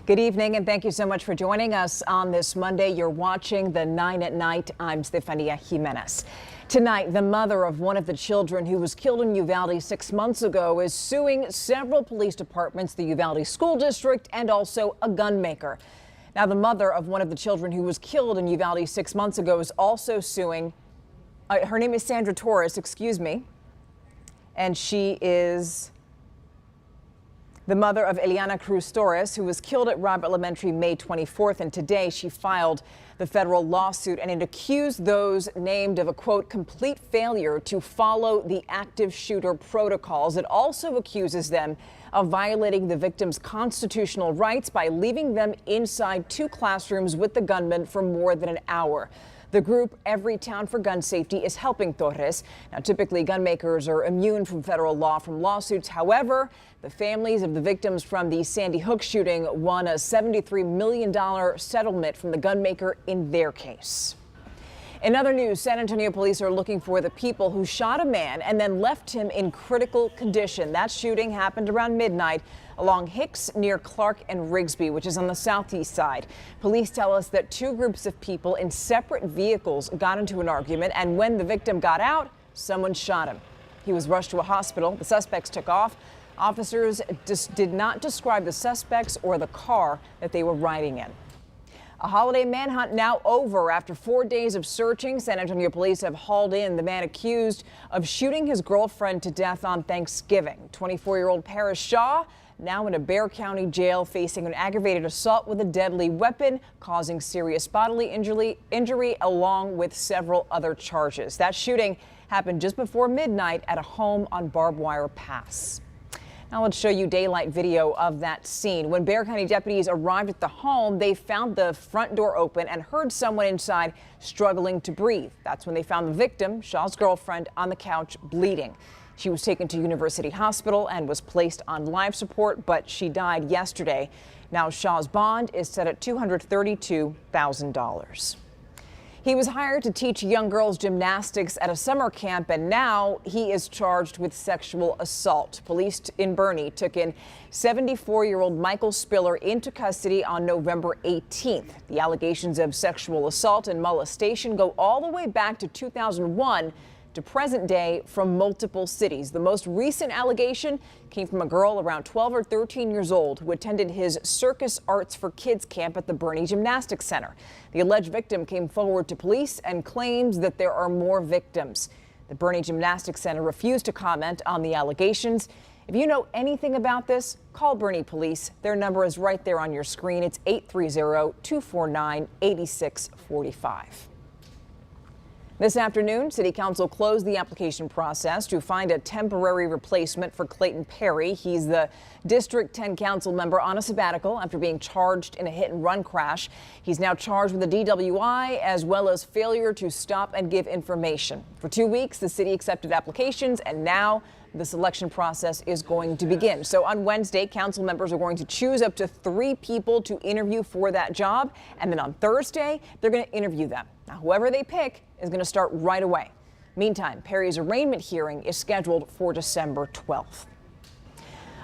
Good evening, and thank you so much for joining us on this Monday. You're watching the 9 at Night. I'm Stephania Jimenez. Tonight, the mother of one of the children who was killed in Uvalde 6 months ago is suing several police departments, the Uvalde School District, and also a gun maker. Now, the mother of one of the children who was killed in Uvalde 6 months ago is also suing. Her name is Sandra Torres, excuse me, and she is the mother of Eliana Cruz Torres, who was killed at Robb Elementary May 24th, and today she filed the federal lawsuit, and it accused those named of a, quote, complete failure to follow the active shooter protocols. It also accuses them of violating the victim's constitutional rights by leaving them inside 2 classrooms with the gunman for more than an hour. The group Everytown for Gun Safety is helping Torres. Now, typically, gun makers are immune from federal law from lawsuits. However, the families of the victims from the Sandy Hook shooting won a $73 million settlement from the gun maker in their case. In other news, San Antonio police are looking for the people who shot a man and then left him in critical condition. That shooting happened around midnight along Hicks near Clark and Rigsby, which is on the southeast side. Police tell us that 2 groups of people in separate vehicles got into an argument, and when the victim got out, someone shot him. He was rushed to a hospital. The suspects took off. Officers did not describe the suspects or the car that they were riding in. A holiday manhunt now over. After 4 days of searching, San Antonio police have hauled in the man accused of shooting his girlfriend to death on Thanksgiving. 24-year-old Paris Shaw now in a Bexar County jail facing an aggravated assault with a deadly weapon, causing serious bodily injury along with several other charges. That shooting happened just before midnight at a home on Barbed Wire Pass. Now let's show you daylight video of that scene. When Bexar County deputies arrived at the home, they found the front door open and heard someone inside struggling to breathe. That's when they found the victim, Shaw's girlfriend, on the couch bleeding. She was taken to University Hospital and was placed on life support, but she died yesterday. Now Shaw's bond is set at $232,000. He was hired to teach young girls gymnastics at a summer camp, and now he is charged with sexual assault. Police in Boerne took in 74-year-old Michael Spiller into custody on November 18th. The allegations of sexual assault and molestation go all the way back to 2001 to present day from multiple cities. The most recent allegation came from a girl around 12 or 13 years old who attended his Circus Arts for Kids camp at the Boerne Gymnastics Center. The alleged victim came forward to police and claims that there are more victims. The Boerne Gymnastics Center refused to comment on the allegations. If you know anything about this, call Boerne Police. Their number is right there on your screen. It's 830-249-8645. This afternoon, City Council closed the application process to find a temporary replacement for Clayton Perry. He's the District 10 Council member on a sabbatical after being charged in a hit-and-run crash. He's now charged with a DWI as well as failure to stop and give information. For 2 weeks, the city accepted applications, and now the selection process is going to begin. So on Wednesday, council members are going to choose up to 3 people to interview for that job. And then on Thursday, they're going to interview them. Now, whoever they pick is going to start right away. Meantime, Perry's arraignment hearing is scheduled for December 12th.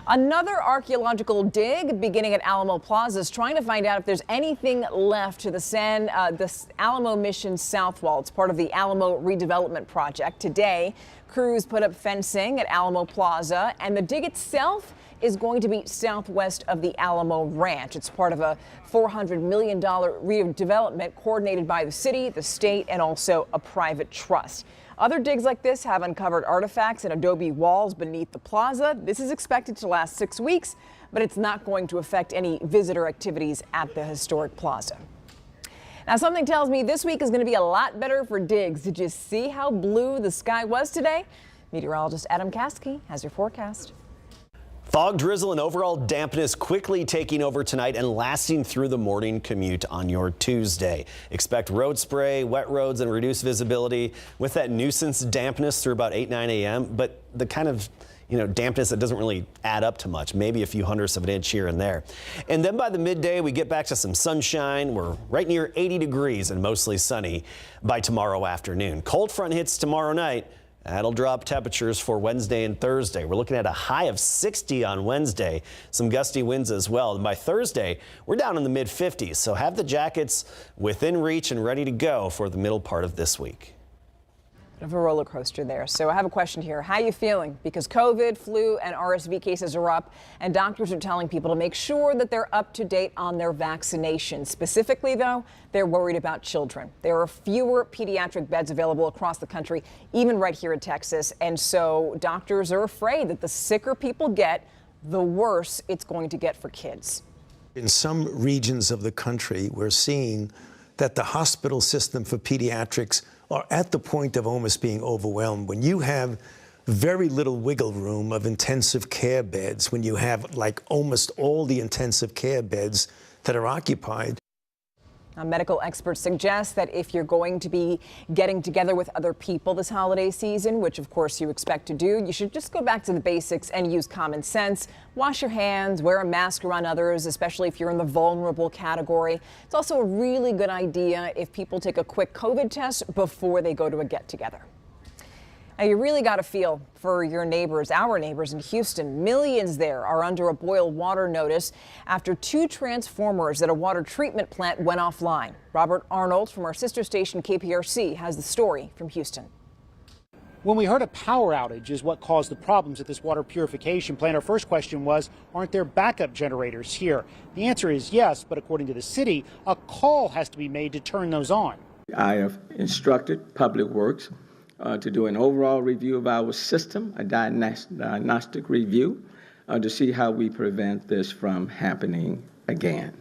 Another archaeological dig beginning at Alamo Plaza is trying to find out if there's anything left to the Alamo Mission South Wall. It's part of the Alamo redevelopment project. Today, crews put up fencing at Alamo Plaza, and the dig itself is going to be southwest of the Alamo Ranch. It's part of a $400 million redevelopment coordinated by the city, the state, and also a private trust. Other digs like this have uncovered artifacts and adobe walls beneath the plaza. This is expected to last 6 weeks, but it's not going to affect any visitor activities at the historic plaza. Now, something tells me this week is going to be a lot better for digs. Did you see how blue the sky was today? Meteorologist Adam Caskey has your forecast. Fog, drizzle, and overall dampness quickly taking over tonight and lasting through the morning commute on your Tuesday. Expect road spray, wet roads, and reduced visibility with that nuisance dampness through about 8-9 a.m. But the kind of dampness that doesn't really add up to much, maybe a few hundredths of an inch here and there. And then by the midday, we get back to some sunshine. We're right near 80 degrees and mostly sunny by tomorrow afternoon. Cold front hits tomorrow night That'll drop temperatures for Wednesday and Thursday. We're looking at a high of 60 on Wednesday, some gusty winds as well. And by Thursday, we're down in the mid-50s, so have the jackets within reach and ready to go for the middle part of this week. Bit of a roller coaster there. So I have a question here. How are you feeling? Because COVID, flu, and RSV cases are up, and doctors are telling people to make sure that they're up to date on their vaccinations. Specifically, though, they're worried about children. There are fewer pediatric beds available across the country, even right here in Texas. And so doctors are afraid that the sicker people get, the worse it's going to get for kids. In some regions of the country, we're seeing that the hospital system for pediatrics are at the point of almost being overwhelmed. When you have very little wiggle room of intensive care beds, when you have like almost all the intensive care beds that are occupied. Now, medical experts suggest that if you're going to be getting together with other people this holiday season, which of course you expect to do, you should just go back to the basics and use common sense. Wash your hands, wear a mask around others, especially if you're in the vulnerable category. It's also a really good idea if people take a quick COVID test before they go to a get-together. Now, you really got to feel for your neighbors, our neighbors in Houston. Millions there are under a boil water notice after 2 transformers at a water treatment plant went offline. Robert Arnold from our sister station KPRC has the story from Houston. When we heard a power outage is what caused the problems at this water purification plant, our first question was, aren't there backup generators here? The answer is yes, but according to the city, a call has to be made to turn those on. I have instructed Public Works to do an overall review of our system, a diagnostic review, to see how we prevent this from happening again.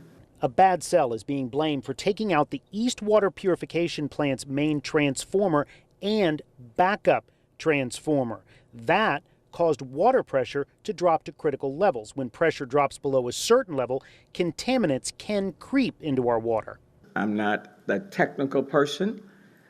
A bad cell is being blamed for taking out the East Water Purification Plant's main transformer and backup transformer. That caused water pressure to drop to critical levels. When pressure drops below a certain level, contaminants can creep into our water. I'm not a technical person.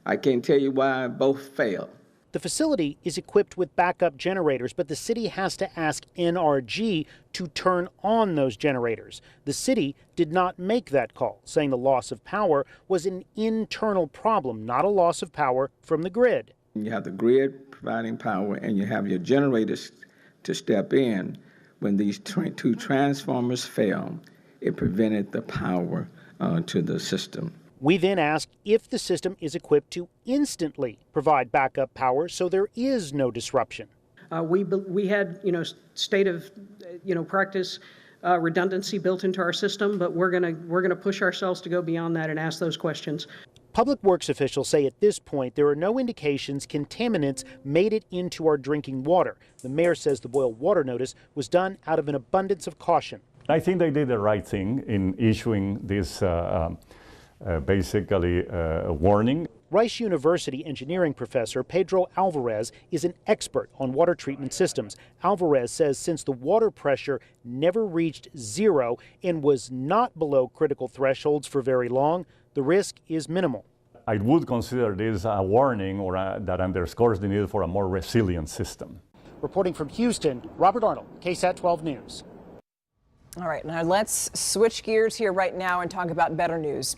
I can't tell you why both failed. The facility is equipped with backup generators, but the city has to ask NRG to turn on those generators. The city did not make that call, saying the loss of power was an internal problem, not a loss of power from the grid. You have the grid providing power, and you have your generators to step in. When these 2 transformers failed, it prevented the power to the system. We then asked if the system is equipped to instantly provide backup power so there is no disruption. We had, state of, practice redundancy built into our system, but we're gonna push ourselves to go beyond that and ask those questions. Public Works officials say at this point there are no indications contaminants made it into our drinking water. The mayor says the boil water notice was done out of an abundance of caution. I think they did the right thing in issuing this basically a warning. Rice University engineering professor Pedro Alvarez is an expert on water treatment systems. Alvarez says since the water pressure never reached zero and was not below critical thresholds for very long, the risk is minimal. I would consider this a warning that underscores the need for a more resilient system. Reporting from Houston, Robert Arnold, KSAT 12 News. All right, now let's switch gears here right now and talk about better news.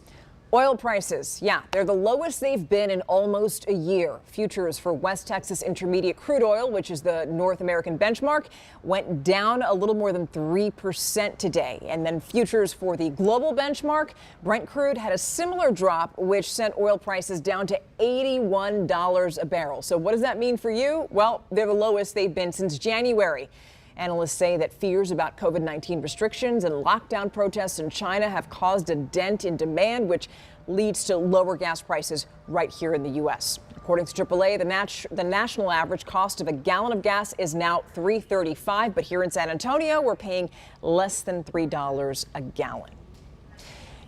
Oil prices, yeah, they're the lowest they've been in almost a year. Futures for West Texas Intermediate crude oil, which is the North American benchmark, went down a little more than 3% today. And then futures for the global benchmark, Brent crude had a similar drop, which sent oil prices down to $81 a barrel. So what does that mean for you? Well, they're the lowest they've been since January. Analysts say that fears about COVID-19 restrictions and lockdown protests in China have caused a dent in demand, which leads to lower gas prices right here in the U.S. According to AAA, the national average cost of a gallon of gas is now $3.35, but here in San Antonio, we're paying less than $3 a gallon.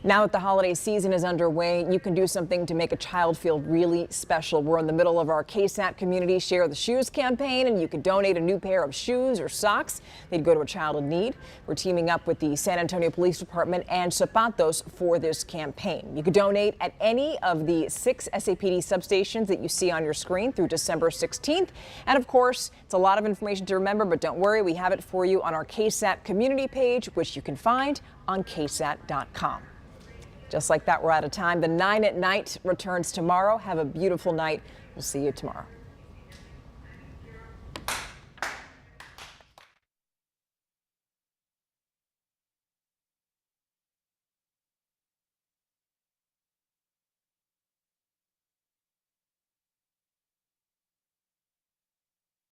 Now that the holiday season is underway, you can do something to make a child feel really special. We're in the middle of our KSAT Community Share the Shoes campaign, and you can donate a new pair of shoes or socks. They'd go to a child in need. We're teaming up with the San Antonio Police Department and Zapatos for this campaign. You can donate at any of the 6 SAPD substations that you see on your screen through December 16th. And of course, it's a lot of information to remember, but don't worry, we have it for you on our KSAT community page, which you can find on ksat.com. Just like that, we're out of time. The 9 at Night returns tomorrow. Have a beautiful night. We'll see you tomorrow.